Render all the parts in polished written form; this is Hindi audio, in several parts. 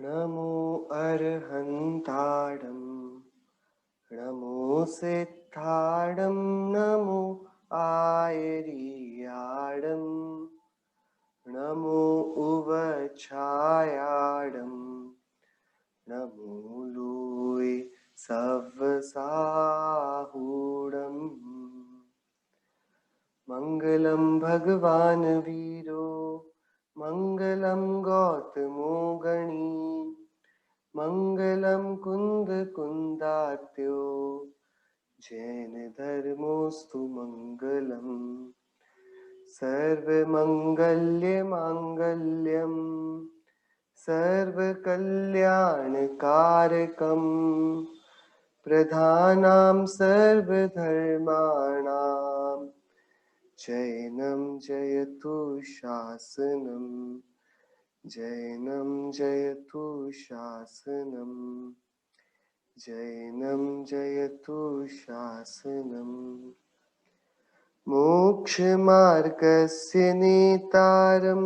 नमो अर्हन्ताडं नमो सिद्धाडं नमो आयरियाडं नमो उवछायाडं नमो लोय सव्वसाहूडम् मंगलम भगवान वीरो मंगलम गौतमो गणी मंगलम कुंद कुंदात्यो जैन धर्मोस्तु मंगलम सर्वमंगल्य मांगल्यम सर्वकल्याणकारकम प्रधानां सर्वधर्माणां जैनं जयतु शासनम् जैनं जयतु शासनम् जैनं जयतु शासनम् मोक्षमार्गस्य नेतारं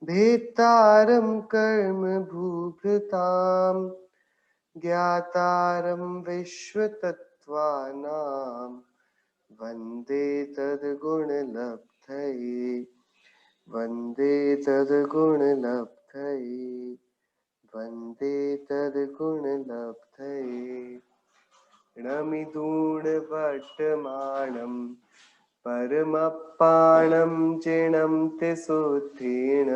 भेत्तारं कर्म भूभृतां ज्ञातारं विश्वतत्त्वानां वन्दे तद्गुणलब्धये वन्दे तद्गुणलब्धये वन्दे तद्गुणलब्धये णमिदूणवट्टमाणं परमप्पाणं चिणं तिसुत्थेन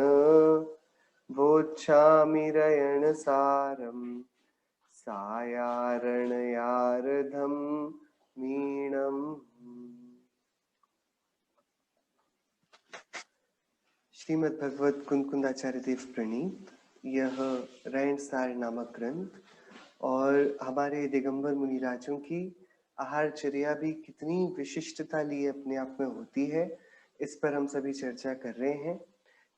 वोच्छामि रयणसारं सायारणयारधं मीणम्। श्रीमद् भगवत कुंद कुंदाचार्य देव प्रणीत यह रैणसार नामक ग्रंथ और हमारे दिगंबर मुनिराजों की आहारचर्या भी कितनी विशिष्टता लिए अपने आप में होती है, इस पर हम सभी चर्चा कर रहे हैं।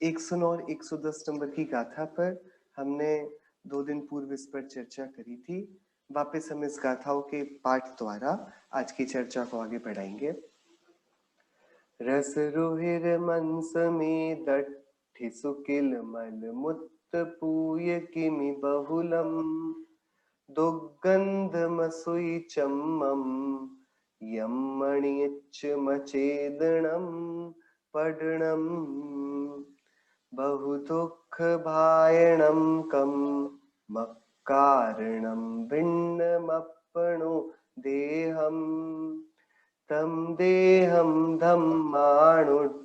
109 और 110 नंबर की गाथा पर हमने 2 दिन पूर्व इस पर चर्चा करी थी। वापस हम इस गाथाओं के पाठ द्वारा आज की चर्चा को आगे बढ़ाएंगे। रस रुहिर मंस में दठि सुकिल मल मुत्त पूय किमि बहुलम दुर्गंधमसुई चम्मम यम्मणिच्च मचेदणम पडणम बहु दुःख भायणम कम मक्कारणम भिन्नमप्पणो देहम तम देहम धम्मानुष्ठान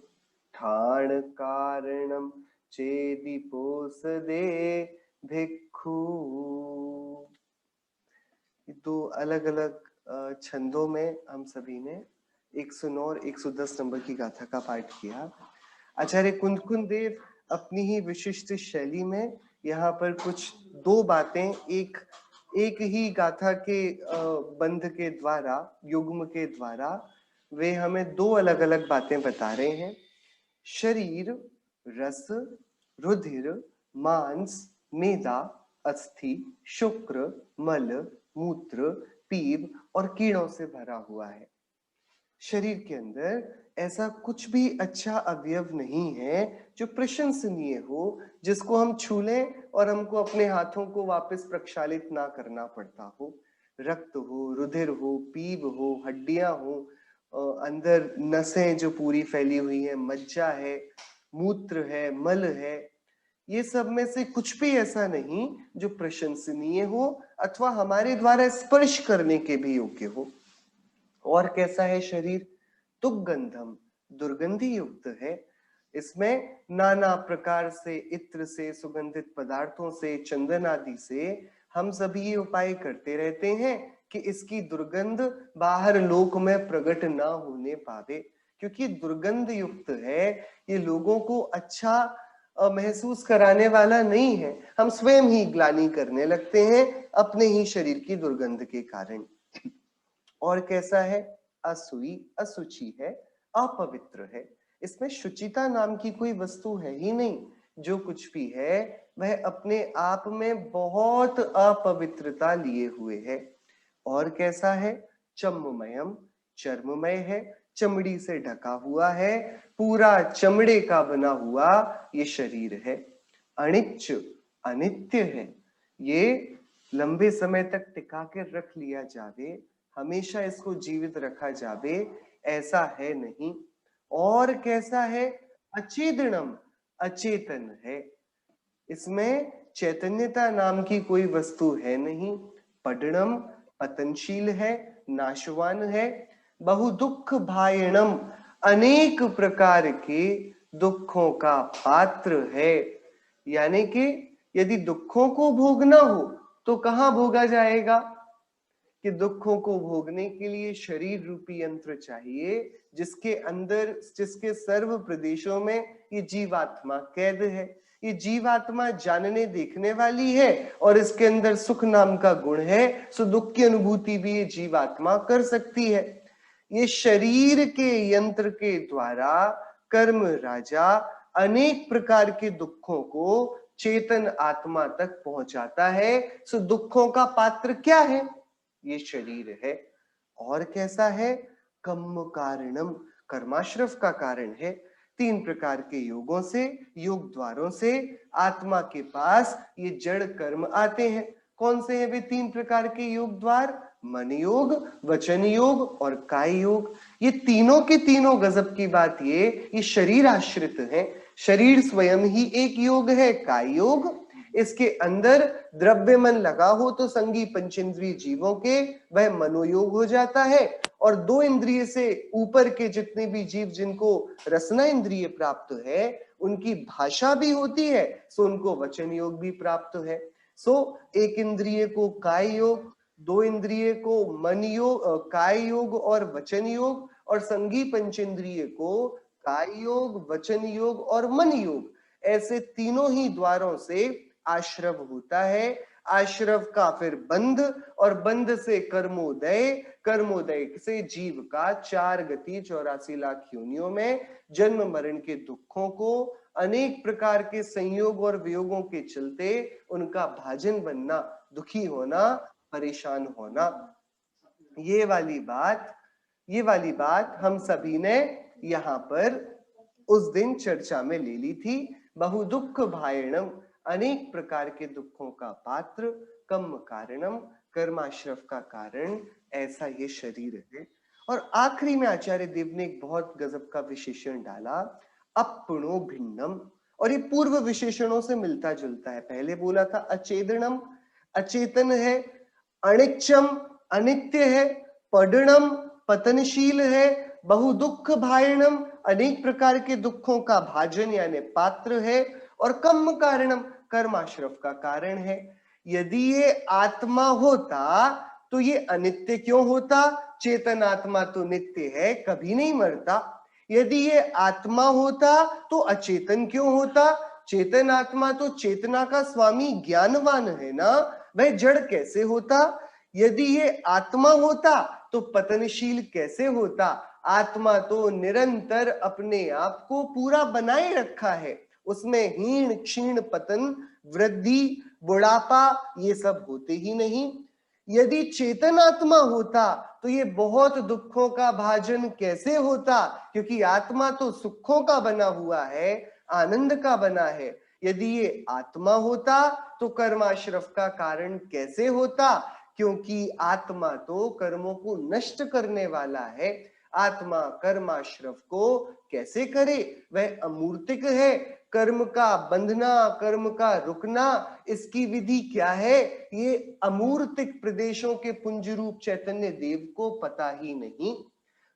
कारणम चेदिपोसदे भिक्खु। दो अलग अलग छंदों में हम सभी ने 109 और 110 नंबर की गाथा का पाठ किया। आचार्य कुंद देव अपनी ही विशिष्ट शैली में यहाँ पर कुछ 2 बातें एक ही गाथा के बंध के द्वारा, युग्म के द्वारा वे हमें 2 अलग अलग बातें बता रहे हैं। शरीर, रस, रुधिर, मांस, मेदा, अस्थि, शुक्र, मल, मूत्र, पीव और कीड़ों से भरा हुआ है। शरीर के अंदर ऐसा कुछ भी अच्छा अवयव नहीं है जो प्रशंसनीय हो, जिसको हम छू लें और हमको अपने हाथों को वापस प्रक्षालित ना करना पड़ता हो। रक्त हो, रुधिर हो, पीव हो, हड्डियां हो, अंदर नसें जो पूरी फैली हुई है, मज्जा है, मूत्र है, मल है, ये सब में से कुछ भी ऐसा नहीं जो प्रशंसनीय हो अथवा हमारे द्वारा स्पर्श करने के भी योग्य हो। और कैसा है शरीर? दुर्गंधम, दुर्गंधी युक्त है। इसमें नाना प्रकार से इत्र से, सुगंधित पदार्थों से, चंदन आदि से हम सभी ये उपाय करते रहते हैं कि इसकी दुर्गंध बाहर लोक में प्रकट ना होने पावे, क्योंकि दुर्गंध युक्त है। ये लोगों को अच्छा महसूस कराने वाला नहीं है। हम स्वयं ही ग्लानि करने लगते हैं अपने ही शरीर की दुर्गंध के कारण। और कैसा है? असुई, असुचि है, अपवित्र है। इसमें शुचिता नाम की कोई वस्तु है ही नहीं। जो कुछ भी है वह अपने आप में बहुत अपवित्रता लिए हुए है। और कैसा है? चम्ममयम, चर्ममय है, चमड़ी से ढका हुआ है, पूरा चमड़े का बना हुआ ये शरीर है। अनिच्च, अनित्य है, ये लंबे समय तक टिका के रख लिया जावे, हमेशा इसको जीवित रखा जावे, ऐसा है नहीं। और कैसा है? अचेतनम, अचेतन है। इसमें चैतन्यता नाम की कोई वस्तु है नहीं। पडणम, पतनशील है, नाशवान है। बहु दुख भायणम, अनेक प्रकार के दुखों का पात्र है। यानी कि यदि दुखों को भोगना हो तो कहाँ भोगा जाएगा? कि दुखों को भोगने के लिए शरीर रूपी यंत्र चाहिए, जिसके अंदर, जिसके सर्व प्रदेशों में ये जीवात्मा कैद है। ये जीवात्मा जानने देखने वाली है और इसके अंदर सुख नाम का गुण है, सो दुख की अनुभूति भी ये जीवात्मा कर सकती है। ये शरीर के यंत्र के द्वारा कर्म राजा अनेक प्रकार के दुखों को चेतन आत्मा तक पहुंचाता है। सो दुखों का पात्र क्या है? ये शरीर है। और कैसा है? कर्म कारणम, कर्माश्रव का कारण है। 3 प्रकार के योगों से, योग द्वारों से आत्मा के पास ये जड़ कर्म आते हैं। कौन से हैं वे 3 प्रकार के योग द्वार? मन योग, वचन योग और काय योग। ये तीनों के तीनों गजब की बात, ये शरीर आश्रित है। शरीर स्वयं ही एक योग है, काय योग। इसके अंदर द्रव्य मन लगा हो तो संगी पंचेंद्रिय जीवों के वह मनोयोग हो जाता है। और 2 इंद्रिय से ऊपर के जितने भी जीव जिनको रसना इंद्रिय प्राप्त है, उनकी भाषा भी होती है, सो उनको वचन योग भी प्राप्त है। सो 1 इंद्रिय को काय योग, 2 इंद्रिय को मन योग, काय योग और वचन योग, और संगी पंचेंद्रिय को काय योग, वचन योग और मन योग, ऐसे तीनों ही द्वारों से आश्रव होता है। आश्रव का फिर बंध, और बंध से कर्मोदय, कर्मोदय से जीव का 4 गति 84 लाख योनियों में जन्म मरण के दुखों को, अनेक प्रकार के संयोग और वियोगों के चलते उनका भाजन बनना, दुखी होना, परेशान होना। ये वाली बात हम सभी ने यहाँ पर उस दिन चर्चा में ले ली थी। बहु दुख भायणम, अनेक प्रकार के दुखों का पात्र, कर्म कारणम, कर्माश्रव का कारण, ऐसा ये शरीर है। और आखिरी में आचार्य देव ने एक बहुत गजब का विशेषण डाला, अपनो भिन्नम। और ये पूर्व विशेषणों से मिलता जुलता है। पहले बोला था अचेतनम, अचेतन है, अनिच्चम, अनित्य है, पडणम, पतनशील है, बहु दुख भायणम, अनेक प्रकार के दुखों का भाजन यानी पात्र है, और कर्म कारणम, कर्माश्रव का कारण है। यदि ये आत्मा होता तो ये अनित्य क्यों होता? चेतन आत्मा तो नित्य है, कभी नहीं मरता। यदि ये आत्मा होता तो अचेतन क्यों होता? चेतन आत्मा तो चेतना का स्वामी ज्ञानवान है ना, वह जड़ कैसे होता? यदि ये आत्मा होता तो पतनशील कैसे होता? आत्मा तो निरंतर अपने आप को पूरा बनाए रखा है, उसमें हीण क्षीण पतन, वृद्धि, बुढ़ापा ये सब होते ही नहीं। यदि चेतन आत्मा होता तो ये बहुत दुखों का भाजन कैसे होता? क्योंकि आत्मा तो सुखों का बना हुआ है, आनंद का बना है। यदि ये आत्मा होता तो कर्माश्रव का कारण कैसे होता? क्योंकि आत्मा तो कर्मों को नष्ट करने वाला है। आत्मा कर्माश्रव को कैसे करे? वह अमूर्तिक है। कर्म का बंधना, कर्म का रुकना, इसकी विधि क्या है? ये अमूर्तिक प्रदेशों के पुंज रूप चैतन्य देव को पता ही नहीं।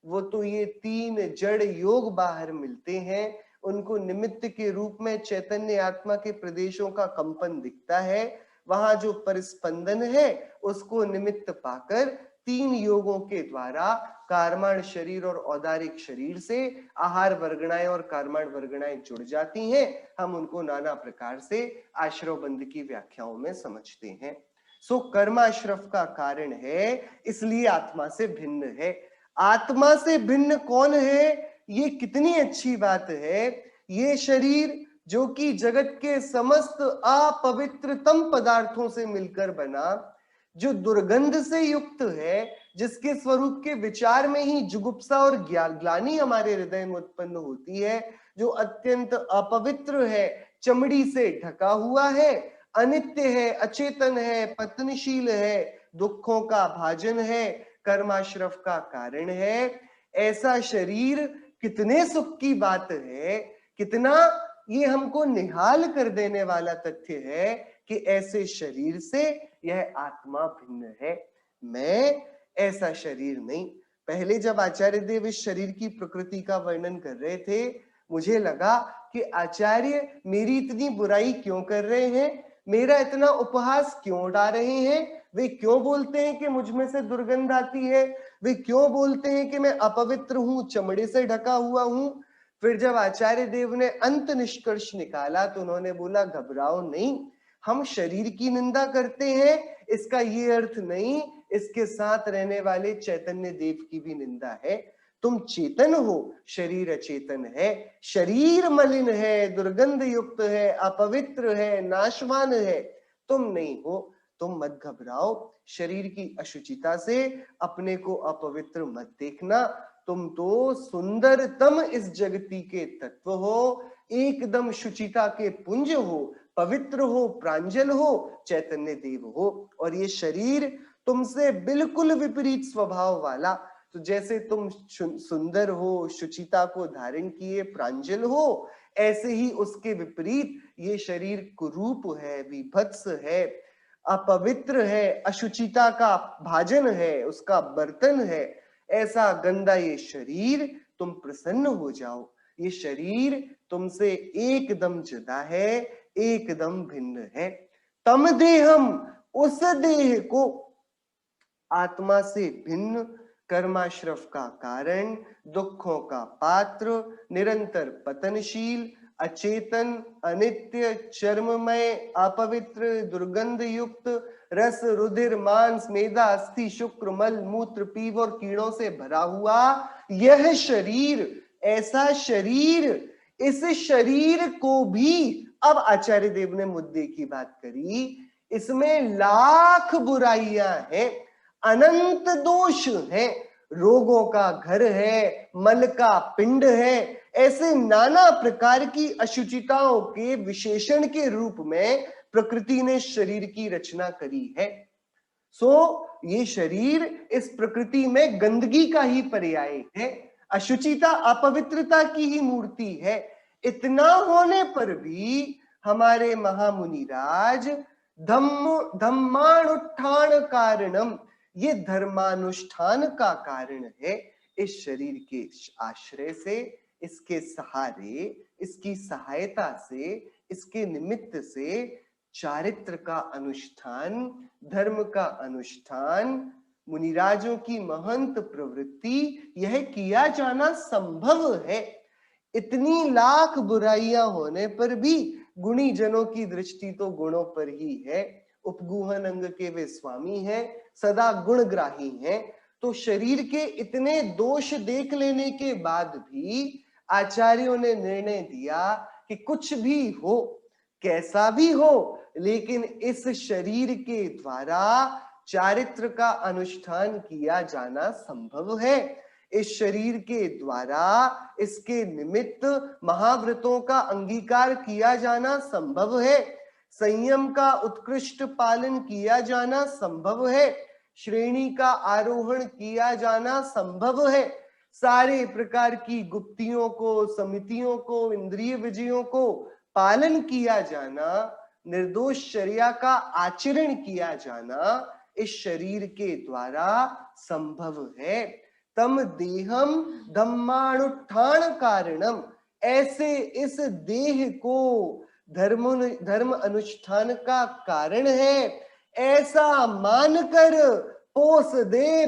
वो तो ये 3 जड़ योग बाहर मिलते हैं, उनको निमित्त के रूप में चैतन्य आत्मा के प्रदेशों का कंपन दिखता है। वहां जो परिस्पंदन है उसको निमित्त पाकर 3 योगों के द्वारा कार्माण शरीर और औदारिक शरीर से आहार वर्गणाएं और कार्माण वर्गणाएं जुड़ जाती हैं। हम उनको नाना प्रकार से आश्रव बंध की व्याख्याओं में समझते हैं। सो कर्माश्रव का कारण है, इसलिए आत्मा से भिन्न है। आत्मा से भिन्न कौन है? ये कितनी अच्छी बात है। ये शरीर जो कि जगत के समस्त अपवित्रतम पदार्थों से मिलकर बना, जो दुर्गंध से युक्त है, जिसके स्वरूप के विचार में ही जुगुप्सा और ग्लानि हमारे हृदय में उत्पन्न होती है, जो अत्यंत अपवित्र है, चमड़ी से ढका हुआ है, अनित्य है, अचेतन है, पतनशील है, दुखों का भाजन है, कर्माश्रफ का कारण है। ऐसा शरीर कितने सुख की बात है, कितना ये हमको निहाल कर देने वाला तथ्य है कि ऐसे शरीर से यह आत्मा भिन्न है। मैं ऐसा शरीर नहीं। पहले जब आचार्य देव इस शरीर की प्रकृति का वर्णन कर रहे थे, मुझे लगा कि आचार्य मेरी इतनी बुराई क्यों कर रहे हैं, मेरा इतना उपहास क्यों उड़ा रहे हैं, वे क्यों बोलते हैं कि मुझ में से दुर्गंध आती है, वे क्यों बोलते हैं कि मैं अपवित्र हूं, चमड़े से ढका हुआ हूं। फिर जब आचार्य देव ने अंत निष्कर्ष निकाला तो उन्होंने बोला, घबराओ नहीं, हम शरीर की निंदा करते हैं, इसका ये अर्थ नहीं इसके साथ रहने वाले चैतन्य देव की भी निंदा है। तुम चेतन हो, शरीर अचेतन है, शरीर मलिन है, दुर्गंध युक्त है, अपवित्र है, नाशवान है, तुम नहीं हो। तुम मत घबराओ, शरीर की अशुचिता से अपने को अपवित्र मत देखना। तुम तो सुंदरतम इस जगती के तत्व हो, एकदम शुचिता के पुंज हो, पवित्र हो, प्रांजल हो, चैतन्य देव हो। और ये शरीर तुमसे बिल्कुल विपरीत स्वभाव वाला, तो जैसे तुम सुंदर हो, शुचिता को धारण किए प्रांजल हो, ऐसे ही उसके विपरीत ये शरीर कुरूप है, विभत्स है, अपवित्र है, अशुचिता का भाजन है, उसका बर्तन है। ऐसा गंदा ये शरीर, तुम प्रसन्न हो जाओ। ये शरीर तुमसे एकदम जुदा है, एकदम भिन्न है। तम देहम, उस देह को, आत्मा से भिन्न, कर्माश्रफ का कारण, दुखों का पात्र, निरंतर पतनशील, अचेतन, अनित्य, चर्ममय, अपवित्र, दुर्गंध युक्त, रस रुधिर मांस मेदा अस्थि शुक्र मल मूत्र पीव और कीड़ों से भरा हुआ यह शरीर, ऐसा शरीर, इस शरीर को भी, अब आचार्य देव ने मुद्दे की बात करी, इसमें लाख बुराइयां हैं, अनंत दोष है, रोगों का घर है, मल का पिंड है, ऐसे नाना प्रकार की अशुचिताओं के विशेषण के रूप में प्रकृति ने शरीर की रचना करी है। ये शरीर इस प्रकृति में गंदगी का ही पर्याय है, अशुचिता अपवित्रता की ही मूर्ति है। इतना होने पर भी हमारे महामुनिराज धम्मानुष्ठान कारणम, ये धर्मानुष्ठान का कारण है। इस शरीर के आश्रय से, इसके सहारे, इसकी सहायता से, इसके निमित्त से चारित्र का अनुष्ठान, धर्म का अनुष्ठान, मुनिराजों की महंत प्रवृत्ति, यह किया जाना संभव है। इतनी लाख बुराइयां होने पर भी गुणी जनों की दृष्टि तो गुणों पर ही है। उपगुहन अंग के वे स्वामी हैं, सदा गुणग्राही हैं। तो शरीर के इतने दोष देख लेने के बाद भी आचार्यों ने निर्णय दिया कि कुछ भी हो, कैसा भी हो, लेकिन इस शरीर के द्वारा चारित्र का अनुष्ठान किया जाना संभव है। इस शरीर के द्वारा, इसके निमित्त महाव्रतों का अंगीकार किया जाना संभव है, संयम का उत्कृष्ट पालन किया जाना संभव है, श्रेणी का आरोहण किया जाना संभव है, सारे प्रकार की गुप्तियों को, समितियों को, इंद्रिय विजयों को पालन किया जाना, निर्दोष शरिया का आचरण किया जाना इस शरीर के द्वारा संभव है। तम देहम धम्मानुष्ठान कारणम, ऐसे इस देह को धर्म अनुष्ठान का कारण है, ऐसा मानकर पोस दे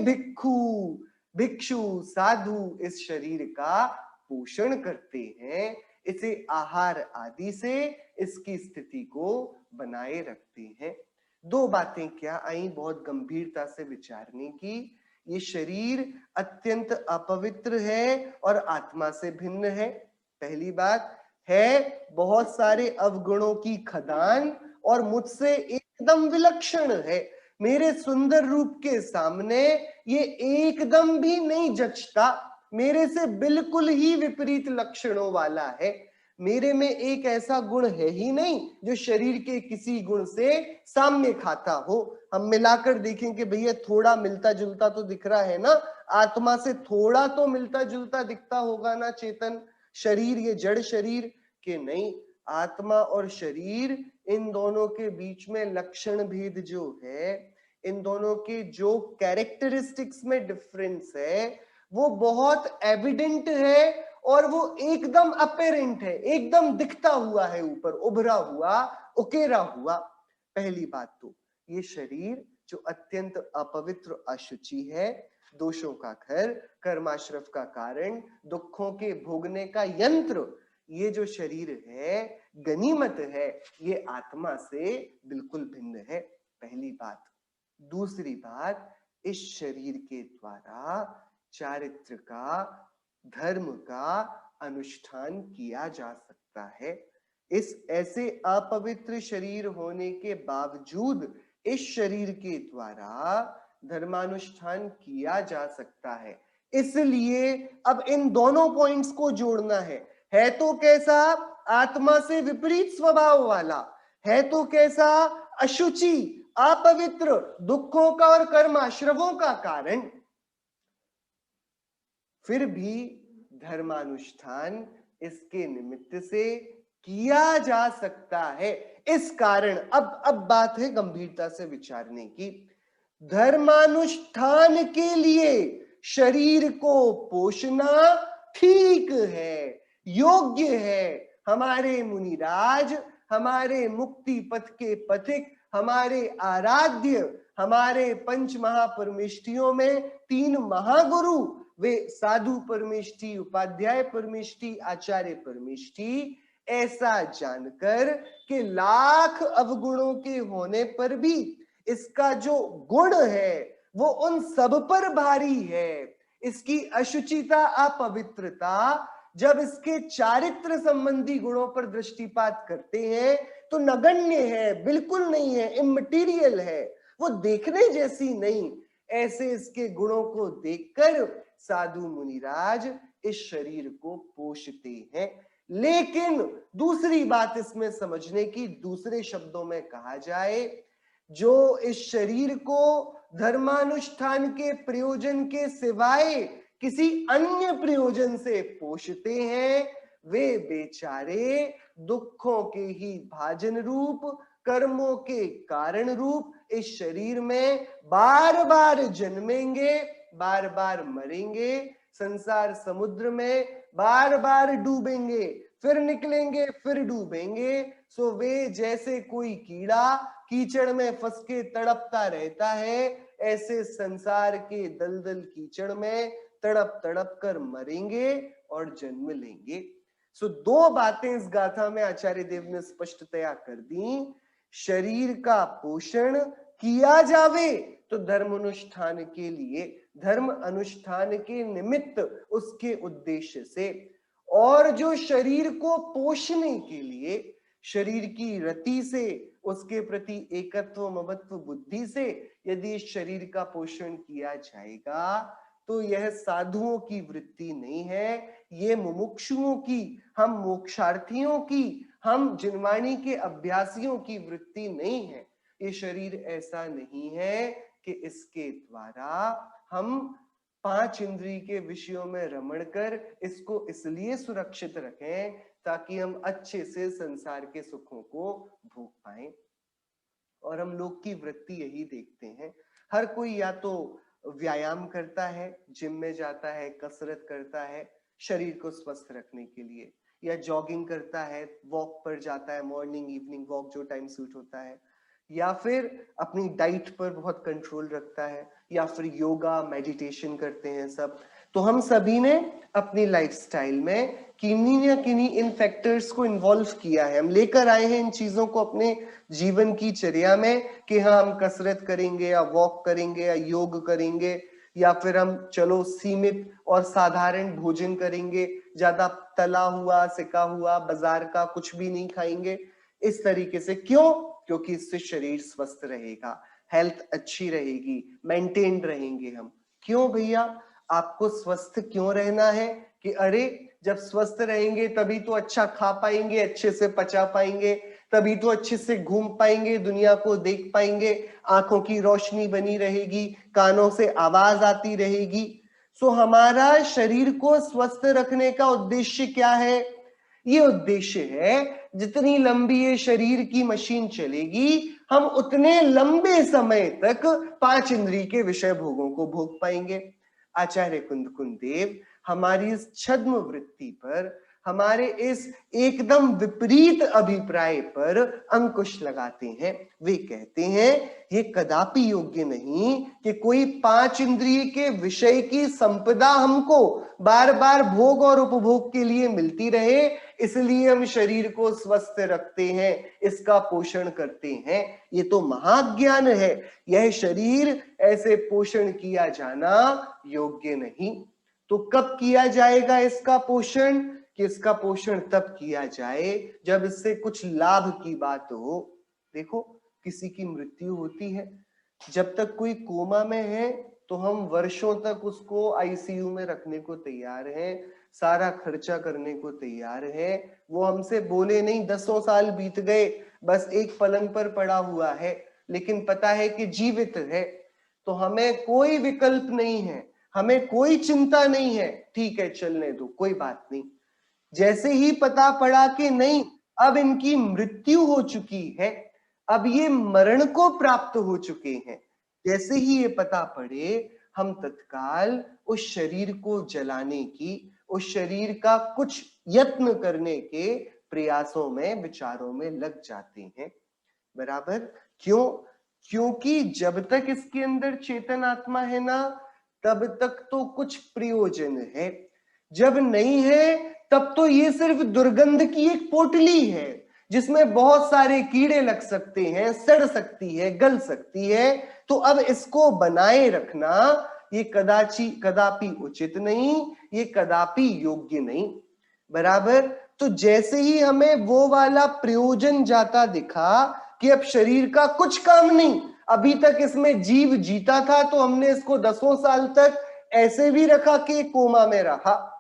भिक्षु साधु इस शरीर का पोषण करते हैं, इसे आहार आदि से इसकी स्थिति को बनाए रखते हैं। दो बातें क्या आई बहुत गंभीरता से विचारने की। ये शरीर अत्यंत अपवित्र है और आत्मा से भिन्न है। पहली बात है, बहुत सारे अवगुणों की खदान और मुझसे एकदम विलक्षण है। मेरे सुंदर रूप के सामने ये एकदम भी नहीं जचता, मेरे से बिल्कुल ही विपरीत लक्षणों वाला है। मेरे में एक ऐसा गुण है ही नहीं जो शरीर के किसी गुण से साम्य खाता हो। हम मिलाकर देखें कि भैया थोड़ा मिलता जुलता तो दिख रहा है ना, आत्मा से थोड़ा तो मिलता जुलता दिखता होगा ना चेतन शरीर, ये जड़ शरीर के नहीं। आत्मा और शरीर, इन दोनों के बीच में लक्षण भेद जो है, इन दोनों के जो कैरेक्टरिस्टिक्स में डिफरेंस है वो बहुत एविडेंट है और वो एकदम अपेरेंट है, एकदम दिखता हुआ है, ऊपर उभरा हुआ, उकेरा हुआ। पहली बात तो ये शरीर जो अत्यंत अपवित्र अशुचि है, दोषों का घर, कर्माश्रफ का कारण, दुखों के भोगने का यंत्र, ये जो शरीर है, गनीमत है, ये आत्मा से बिल्कुल भिन्न है। पहली बात। दूसरी बात, इस शरीर के द्वारा चारित्र का, धर्म का अनुष्ठान किया जा सकता है। इस ऐसे अपवित्र शरीर होने के बावजूद इस शरीर के द्वारा धर्मानुष्ठान किया जा सकता है। इसलिए अब इन दोनों पॉइंट्स को जोड़ना है तो कैसा, आत्मा से विपरीत स्वभाव वाला, है तो कैसा, अशुचि, अपवित्र, दुखों का और कर्माश्रवों का कारण, फिर भी धर्मानुष्ठान इसके निमित्त से किया जा सकता है। इस कारण अब बात है गंभीरता से विचारने की। धर्मानुष्ठान के लिए शरीर को पोषना ठीक है, योग्य है। हमारे मुनिराज, हमारे मुक्ति पथ के पथिक, हमारे आराध्य, हमारे पंच महापरमेष्ठियों में 3 महागुरु, वे साधु परमेष्ठी, उपाध्याय परमेष्ठी, आचार्य परमेष्ठी, ऐसा जानकर कि लाख अवगुणों के होने पर भी इसका जो गुण है वो उन सब पर भारी है। इसकी अशुचिता, अपवित्रता, जब इसके चारित्र संबंधी गुणों पर दृष्टिपात करते हैं तो नगण्य है, बिल्कुल नहीं है, इमटीरियल है, वो देखने जैसी नहीं। ऐसे इसके गुणों को देखकर साधु मुनिराज इस शरीर को पोषते हैं। लेकिन दूसरी बात इसमें समझने की, दूसरे शब्दों में कहा जाए, जो इस शरीर को धर्मानुष्ठान के प्रयोजन के सिवाय किसी अन्य प्रयोजन से पोषते हैं, वे बेचारे दुखों के ही भाजन रूप, कर्मों के कारण रूप इस शरीर में बार बार जन्मेंगे, बार बार मरेंगे, संसार समुद्र में बार बार डूबेंगे, फिर निकलेंगे, फिर डूबेंगे। सो वे जैसे कोई कीड़ा कीचड़ में फंस के तड़पता रहता है, ऐसे संसार के दलदल कीचड़ में तड़प तड़प कर मरेंगे और जन्म लेंगे। सो 2 बातें इस गाथा में आचार्य देव ने स्पष्टतया कर दी। शरीर का पोषण किया जावे तो धर्म अनुष्ठान के लिए, धर्म अनुष्ठान के निमित्त, उसके उद्देश्य से, और जो शरीर को पोषने के लिए, शरीर की रति से, उसके प्रति एकत्व ममत्व बुद्धि से यदि इस शरीर का पोषण किया जाएगा तो यह साधुओं की वृत्ति नहीं है, ये मुमुक्षुओं की, हम मोक्षार्थियों की, हम जिनवाणी के अभ्यासियों की वृत्ति नहीं है। ये शरीर ऐसा नहीं है कि इसके द्वारा हम 5 इंद्रिय के विषयों में रमण कर इसको इसलिए सुरक्षित रखें ताकि हम अच्छे से संसार के सुखों को भोग पाएं। और हम लोग की वृत्ति यही देखते हैं, हर कोई या तो व्यायाम करता है, जिम में जाता है, कसरत करता है शरीर को स्वस्थ रखने के लिए, या जॉगिंग करता है, वॉक पर जाता है, मॉर्निंग इवनिंग वॉक जो टाइम सूट होता है, या फिर अपनी डाइट पर बहुत कंट्रोल रखता है, या फिर योगा मेडिटेशन करते हैं सब। तो हम सभी ने अपनी लाइफस्टाइल में किन्हीं न किन्हीं इन फैक्टर्स को इन्वॉल्व किया है। हम लेकर आए हैं इन चीजों को अपने जीवन की चर्या में कि हाँ हम कसरत करेंगे या वॉक करेंगे या योग करेंगे, या फिर हम चलो सीमित और साधारण भोजन करेंगे, ज्यादा तला हुआ सिका हुआ बाजार का कुछ भी नहीं खाएंगे, इस तरीके से। क्यों? क्योंकि इससे शरीर स्वस्थ रहेगा, हेल्थ अच्छी रहेगी, मेंटेन्ड रहेंगे हम। क्यों भैया? आपको स्वस्थ क्यों रहना है कि अरे जब स्वस्थ रहेंगे तभी तो अच्छा खा पाएंगे, अच्छे से पचा पाएंगे, तभी तो अच्छे से घूम पाएंगे, दुनिया को देख पाएंगे, आंखों की रोशनी बनी रहेगी, कानों से आवाज आती रहेगी। सो हमारा शरीर को स्वस्थ रखने का उद्देश्य क्या है? ये उद्देश्य है जितनी लंबी ये शरीर की मशीन चलेगी, हम उतने लंबे समय तक पांच इंद्रिय के विषय भोगों को भोग पाएंगे। आचार्य कुंद देव हमारी इस छद्म वृत्ति पर, हमारे इस एकदम विपरीत अभिप्राय पर अंकुश लगाते हैं। वे कहते हैं ये कदापि योग्य नहीं कि कोई पांच इंद्रिय के विषय की संपदा हमको बार बार भोग और उपभोग के लिए मिलती रहे, इसलिए हम शरीर को स्वस्थ रखते हैं, इसका पोषण करते हैं। ये तो महाज्ञान है। यह शरीर ऐसे पोषण किया जाना योग्य नहीं। तो कब किया जाएगा इसका पोषण? कि इसका पोषण तब किया जाए जब इससे कुछ लाभ की बात हो। देखो, किसी की मृत्यु होती है, जब तक कोई कोमा में है तो हम वर्षों तक उसको आईसीयू में रखने को तैयार हैं, सारा खर्चा करने को तैयार है। वो हमसे बोले नहीं, 10 साल बीत गए, बस एक पलंग पर पड़ा हुआ है, लेकिन पता है कि जीवित है, तो हमें कोई विकल्प नहीं है, हमें कोई चिंता नहीं है। ठीक है, चलने दो, कोई बात नहीं। जैसे ही पता पड़ा कि नहीं, अब इनकी मृत्यु हो चुकी है, अब ये मरण को प्राप्त हो चुके हैं, जैसे ही ये पता पड़े, हम तत्काल उस शरीर को जलाने की, उस शरीर का कुछ यत्न करने के प्रयासों में, विचारों में लग जाते हैं। बराबर? क्यों? क्योंकि जब तक इसके अंदर चेतन आत्मा है ना, तब तक तो कुछ प्रयोजन है। जब नहीं है, तब तो ये सिर्फ दुर्गंध की एक पोटली है, जिसमें बहुत सारे कीड़े लग सकते हैं, सड़ सकती है, गल सकती है। तो अब इसको बनाए रखना ये कदापि उचित नहीं, ये कदापि योग्य नहीं। बराबर? तो जैसे ही हमें वो वाला प्रयोजन जाता दिखा कि अब शरीर का कुछ काम नहीं, अभी तक इसमें जीव जीता था तो हमने इसको 10 साल तक ऐसे भी रखा कि कोमा में रहा,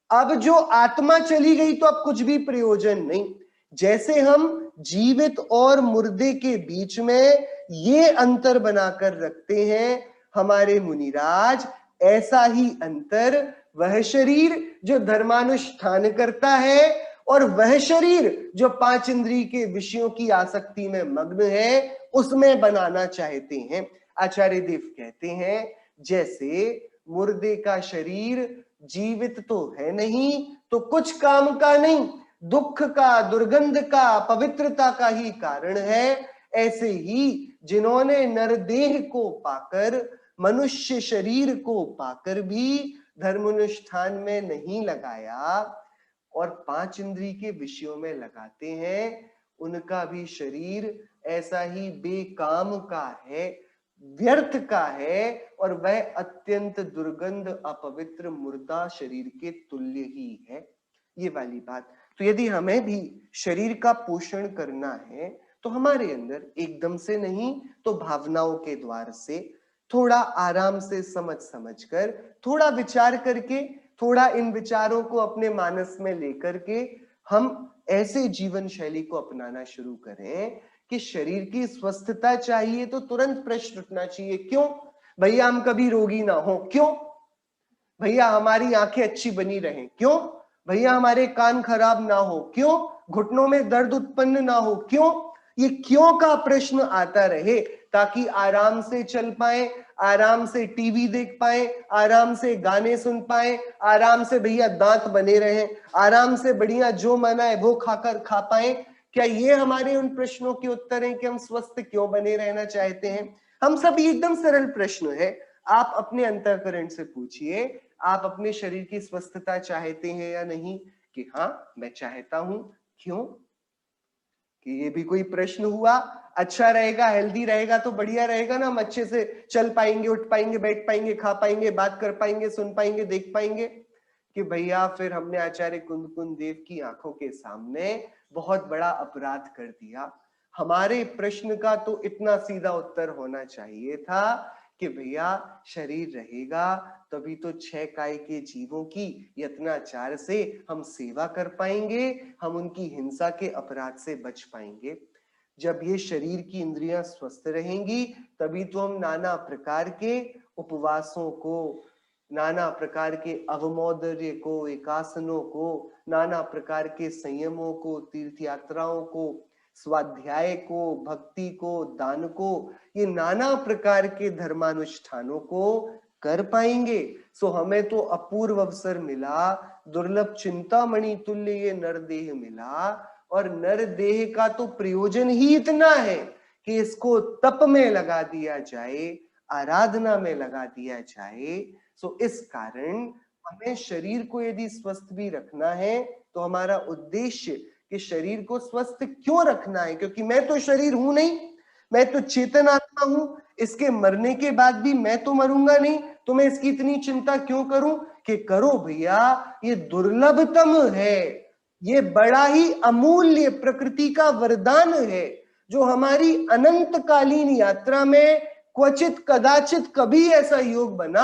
अब जो आत्मा चली गई तो अब कुछ भी प्रयोजन नहीं। जैसे हम जीवित और मुर्दे के बीच में ये अंतर बनाकर रखते हैं हमारे मुनिराज, ऐसा ही अंतर वह शरीर जो धर्मानुष्ठान करता है और वह शरीर जो पांच इंद्रिय के विषयों की आसक्ति में मग्न है, उसमें बनाना चाहते हैं। आचार्य देव कहते हैं जैसे मुर्दे का शरीर जीवित तो है नहीं, तो कुछ काम का नहीं, दुख का, दुर्गंध का, पवित्रता का ही कारण है, ऐसे ही जिन्होंने नरदेह को पाकर, मनुष्य शरीर को पाकर भी धर्मानुष्ठान में नहीं लगाया और पांच इंद्रिय के विषयों में लगाते हैं, उनका भी शरीर ऐसा ही बेकाम का है, व्यर्थ का है, और वह अत्यंत दुर्गंध, अपवित्र, मुर्दा शरीर के तुल्य ही है। ये वाली बात। तो यदि हमें भी शरीर का पोषण करना है तो हमारे अंदर एकदम से नहीं तो भावनाओं के द्वार से, थोड़ा आराम से समझ कर, थोड़ा विचार करके, थोड़ा इन विचारों को अपने मानस में लेकर के हम ऐसे जीवन शैली को अपनाना शुरू करें कि शरीर की स्वस्थता चाहिए तो तुरंत प्रश्न उठना चाहिए, क्यों भैया हम कभी रोगी ना हो? क्यों भैया हमारी आंखें अच्छी बनी रहें? क्यों भैया हमारे कान खराब ना हो? क्यों घुटनों में दर्द उत्पन्न ना हो? क्यों? ये क्यों का प्रश्न आता रहे, ताकि आराम से चल पाए, आराम से टीवी देख पाए, आराम से गाने सुन पाए, आराम से भैया दांत बने रहे, आराम से बढ़िया जो मना है वो खाकर खा पाए। क्या ये हमारे उन प्रश्नों के उत्तर हैं कि हम स्वस्थ क्यों बने रहना चाहते हैं? हम सब एकदम सरल प्रश्न है। आप अपने अंतःकरण से पूछिए, आप अपने शरीर की स्वस्थता चाहते हैं या नहीं? कि हाँ मैं चाहता हूं। क्यों? कि ये भी कोई प्रश्न हुआ? अच्छा रहेगा, हेल्दी रहेगा तो बढ़िया रहेगा ना, हम अच्छे से चल पाएंगे, उठ पाएंगे, बैठ पाएंगे, खा पाएंगे, बात कर पाएंगे, सुन पाएंगे, देख पाएंगे। कि भैया फिर हमने आचार्य कुंद देव की आंखों के सामने बहुत बड़ा अपराध कर दिया। हमारे प्रश्न का तो इतना सीधा उत्तर होना चाहिए था कि भैया शरीर रहेगा तभी तो 6 काय के जीवों की यत्नाचार से हम सेवा कर पाएंगे, हम उनकी हिंसा के अपराध से बच पाएंगे। जब ये शरीर की इंद्रियां स्वस्थ रहेंगी तभी तो हम नाना प्रकार के उपवासों को, नाना प्रकार के अवमौदर्य को, एकासनों को, नाना प्रकार के संयमों को, तीर्थ यात्राओं को, स्वाध्याय को, भक्ति को, दान को, ये नाना प्रकार के धर्मानुष्ठानों को कर पाएंगे। सो हमें तो अपूर्व अवसर मिला, दुर्लभ चिंतामणि तुल्य ये नरदेह मिला, और नरदेह का तो प्रयोजन ही इतना है कि इसको तप में लगा दिया जाए, आराधना में लगा दिया जाए। सो इस कारण हमें शरीर को यदि स्वस्थ भी रखना है तो हमारा उद्देश्य कि शरीर को स्वस्थ क्यों रखना है, क्योंकि मैं तो शरीर हूं नहीं, मैं तो चेतन आत्मा हूं, इसके मरने के बाद भी मैं तो मरूंगा नहीं, तो मैं इसकी इतनी चिंता क्यों करूं? कि करो भैया, ये दुर्लभतम है, ये बड़ा ही अमूल्य प्रकृति का वरदान है जो हमारी अनंतकालीन यात्रा में क्वचित कदाचित कभी ऐसा योग बना।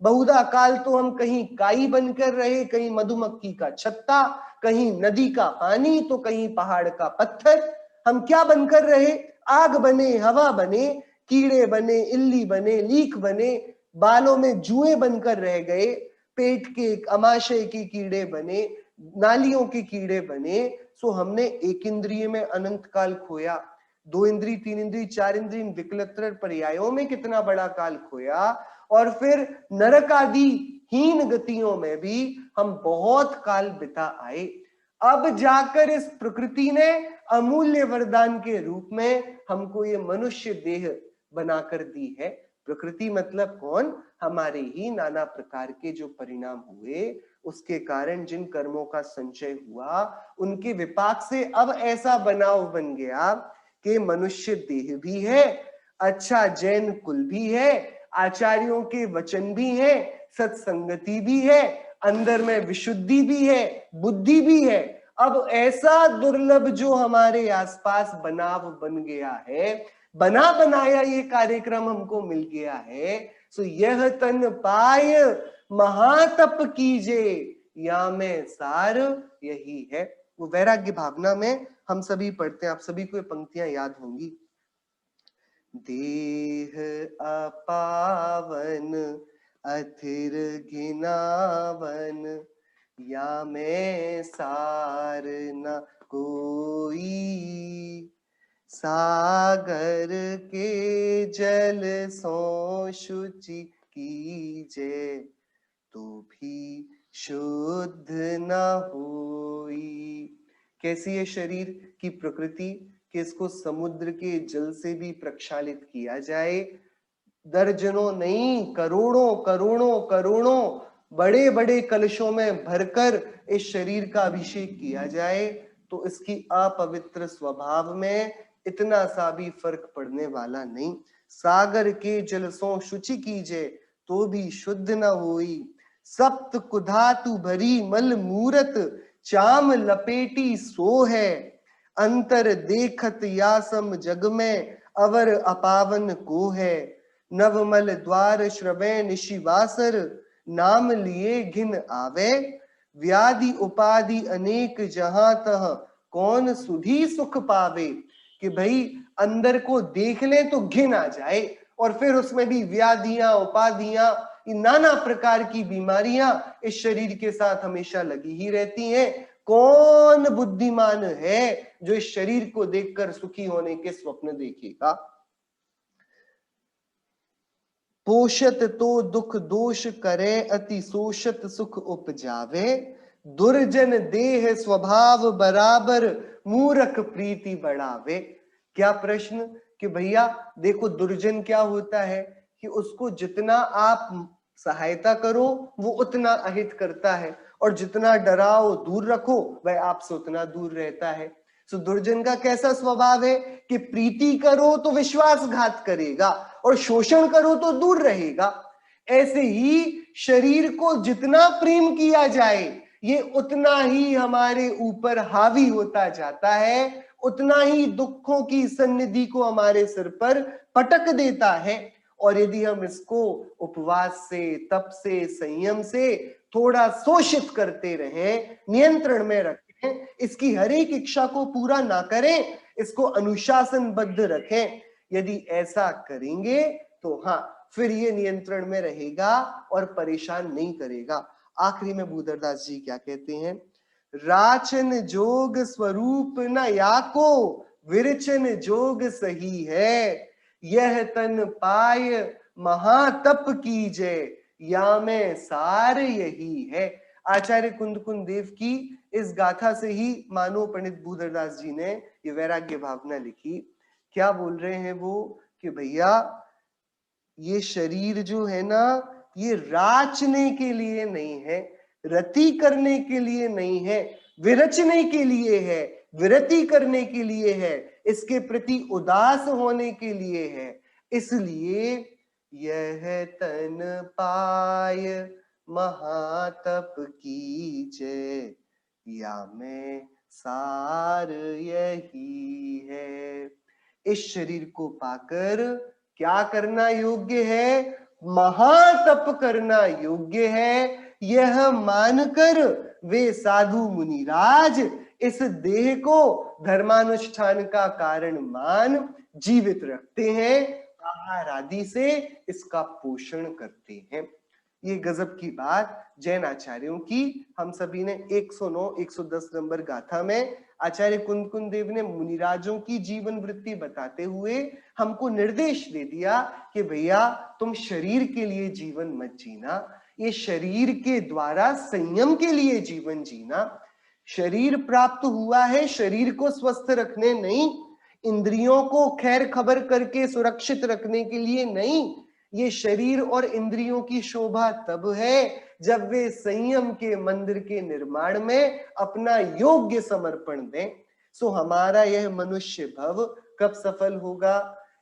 बहुधा काल तो हम कहीं काई बनकर रहे, कहीं मधुमक्खी का छत्ता, कहीं नदी का पानी, तो कहीं पहाड़ का पत्थर। हम क्या बनकर रहे? आग बने, हवा बने, कीड़े बने, इल्ली बने, लीख बने, बालों में जुएं बनकर रह गए, पेट के अमाशय के कीड़े बने, नालियों के कीड़े बने। सो हमने एक इंद्रिय में अनंत काल खोया, 2 इंद्री, 3 इंद्री, 4 इंद्री, विकलतर पर्यायों में कितना बड़ा काल खोया, और फिर नरक आदि हीन गतियों में भी हम बहुत काल बिता आए। अब जाकर इस प्रकृति ने अमूल्य वरदान के रूप में हमको ये मनुष्य देह बनाकर दी है। प्रकृति मतलब कौन? हमारे ही नाना प्रकार के जो परिणाम हुए, उसके कारण जिन कर्मों का संचय हुआ, उनके विपाक से अब ऐसा बनाव बन गया कि मनुष्य देह भी है, अच्छा जैन कुल भी है, आचार्यों के वचन भी है, सत्संगति भी है, अंदर में विशुद्धि भी है, बुद्धि भी है। अब ऐसा दुर्लभ जो हमारे आसपास बनाव बन गया है, बना बनाया ये कार्यक्रम हमको मिल गया है। सो यह तन पाय महातप कीजे, या में सार यही है। वो वैराग्य भावना में हम सभी पढ़ते हैं, आप सभी को ये पंक्तियां याद होंगी। देह अपावन अथिर घिनावन, या में सार न कोई, सागर के जल सो शुचि कीजे, तो भी शुद्ध न होई। कैसी है शरीर की प्रकृति कि इसको समुद्र के जल से भी प्रक्षालित किया जाए, दर्जनों नहीं करोड़ों करोड़ों करोड़ों बड़े बड़े कलशों में भरकर इस शरीर का अभिषेक किया जाए, तो इसकी अपवित्र स्वभाव में इतना सा भी फर्क पड़ने वाला नहीं। सागर के जल सो शुचि कीजे, तो भी शुद्ध न होई, सप्त कुधातु भरी मल मूरत, चाम लपेटी सो है, अंतर देखत यासम जग में, अवर अपावन को है, नवमल द्वार श्रवै निशिवासर, नाम लिए घिन आवे, व्याधि उपाधि अनेक जहां तह, कौन सुधी सुख पावे। कि भाई अंदर को देख ले तो घिन आ जाए, और फिर उसमें भी व्याधियां, उपाधियां, नाना प्रकार की बीमारियां इस शरीर के साथ हमेशा लगी ही रहती हैं। कौन बुद्धिमान है जो इस शरीर को देखकर सुखी होने के स्वप्न देखेगा? पोषत तो दुख दोष करे, अति शोषत सुख उपजावे, दुर्जन देह स्वभाव बराबर, मूर्ख प्रीति बढ़ावे। क्या प्रश्न कि भैया देखो दुर्जन क्या होता है कि उसको जितना आप सहायता करो वो उतना अहित करता है, और जितना डराओ दूर रखो वह आपसे उतना दूर रहता है। सो दुर्जन का कैसा स्वभाव है कि प्रीति करो तो विश्वासघात करेगा, और शोषण करो तो दूर रहेगा। ऐसे ही शरीर को जितना प्रेम किया जाए ये उतना ही हमारे ऊपर हावी होता जाता है, उतना ही दुखों की सन्निधि को हमारे सिर पर पटक देता है। और यदि हम इसको उपवास से, तप से, संयम से थोड़ा शोषित करते रहें, नियंत्रण में रखें, इसकी हर एक इच्छा को पूरा ना करें, इसको अनुशासनबद्ध रखें, यदि ऐसा करेंगे तो हाँ, फिर ये नियंत्रण में रहेगा और परेशान नहीं करेगा। आखिरी में भूधरदास जी क्या कहते हैं? राचन जोग स्वरूप न याको, विरचन जोग सही है, यह तन पाय महातप कीजे, या में सार यही है। आचार्य कुंद देव की इस गाथा से ही मानो पंडित भूधरदास जी ने ये वैराग्य भावना लिखी। क्या बोल रहे हैं वो कि भैया ये शरीर जो है ना, ये राचने के लिए नहीं है, रति करने के लिए नहीं है, विरचने के लिए है, विरति करने के लिए है, इसके प्रति उदास होने के लिए है। इसलिए यह तन पाय महातप कीजे, या में सार यही है। इस शरीर को पाकर क्या करना योग्य है? महातप करना योग्य है। यह मानकर वे साधु मुनिराज इस देह को धर्मानुष्ठान का कारण मान जीवित रखते हैं, आहार आदि से इसका पोषण करते हैं। ये गजब की बात जैन आचार्यों की। हम सभी ने 109 110 नंबर गाथा में आचार्य कुंद देव ने मुनिराजों की जीवन वृत्ति बताते हुए हमको निर्देश दे दिया कि भैया तुम शरीर के लिए जीवन मत जीना, ये शरीर के द्वारा संयम के लिए जीवन जीना। शरीर प्राप्त हुआ है शरीर को स्वस्थ रखने नहीं, इंद्रियों को खैर खबर करके सुरक्षित रखने के लिए नहीं। ये शरीर और इंद्रियों की शोभा तब है जब वे संयम के मंदिर के निर्माण में अपना योग्य समर्पण दें। सो हमारा यह मनुष्य भव कब सफल होगा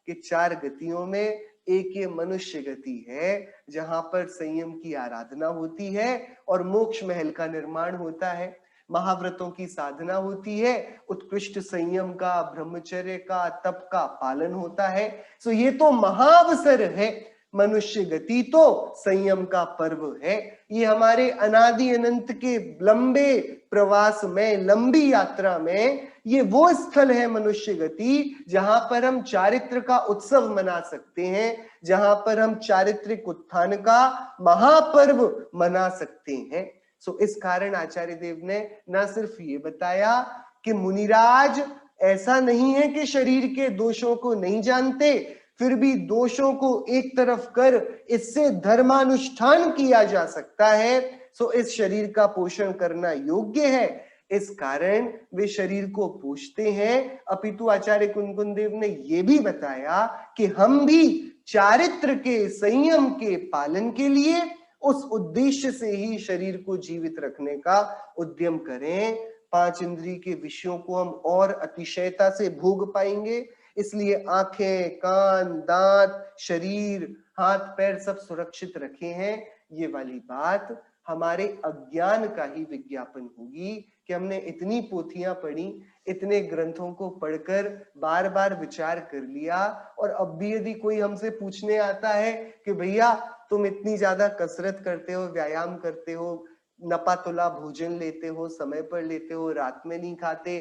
कि 4 गतियों में एक ये मनुष्य गति है जहां पर संयम की आराधना होती है और मोक्ष महल का निर्माण होता है, महाव्रतों की साधना होती है, उत्कृष्ट संयम का, ब्रह्मचर्य का, तप का पालन होता है। सो ये तो महाअवसर है। मनुष्य गति तो संयम का पर्व है। ये हमारे अनादि अनंत के लंबे प्रवास में, लंबी यात्रा में ये वो स्थल है मनुष्य गति जहां पर हम चारित्र का उत्सव मना सकते हैं, जहां पर हम चारित्रिक उत्थान का महापर्व मना सकते हैं। सो इस कारण आचार्य देव ने न सिर्फ ये बताया कि मुनिराज ऐसा नहीं है कि शरीर के दोषों को नहीं जानते, फिर भी दोषों को एक तरफ कर इससे धर्मानुष्ठान किया जा सकता है। सो इस शरीर का पोषण करना योग्य है, इस कारण वे शरीर को पोषते हैं। अपितु आचार्य कुंद देव ने यह भी बताया कि हम भी चारित्र के, संयम के पालन के लिए उस उद्देश्य से ही शरीर को जीवित रखने का उद्यम करें। 5 इंद्रिय के विषयों को हम और अतिशयता से भोग पाएंगे, इसलिए आंखें, कान, दांत, शरीर, हाथ पैर सब सुरक्षित रखे हैं। ये वाली बात हमारे अज्ञान का ही विज्ञापन होगी कि हमने इतनी पोथियां पढ़ी, इतने ग्रंथों को पढ़कर बार बार विचार कर लिया, और अब भी यदि कोई हमसे पूछने आता है कि भैया तुम इतनी ज्यादा कसरत करते हो, व्यायाम करते हो, नपा तुला भोजन लेते हो, समय पर लेते हो, रात में नहीं खाते,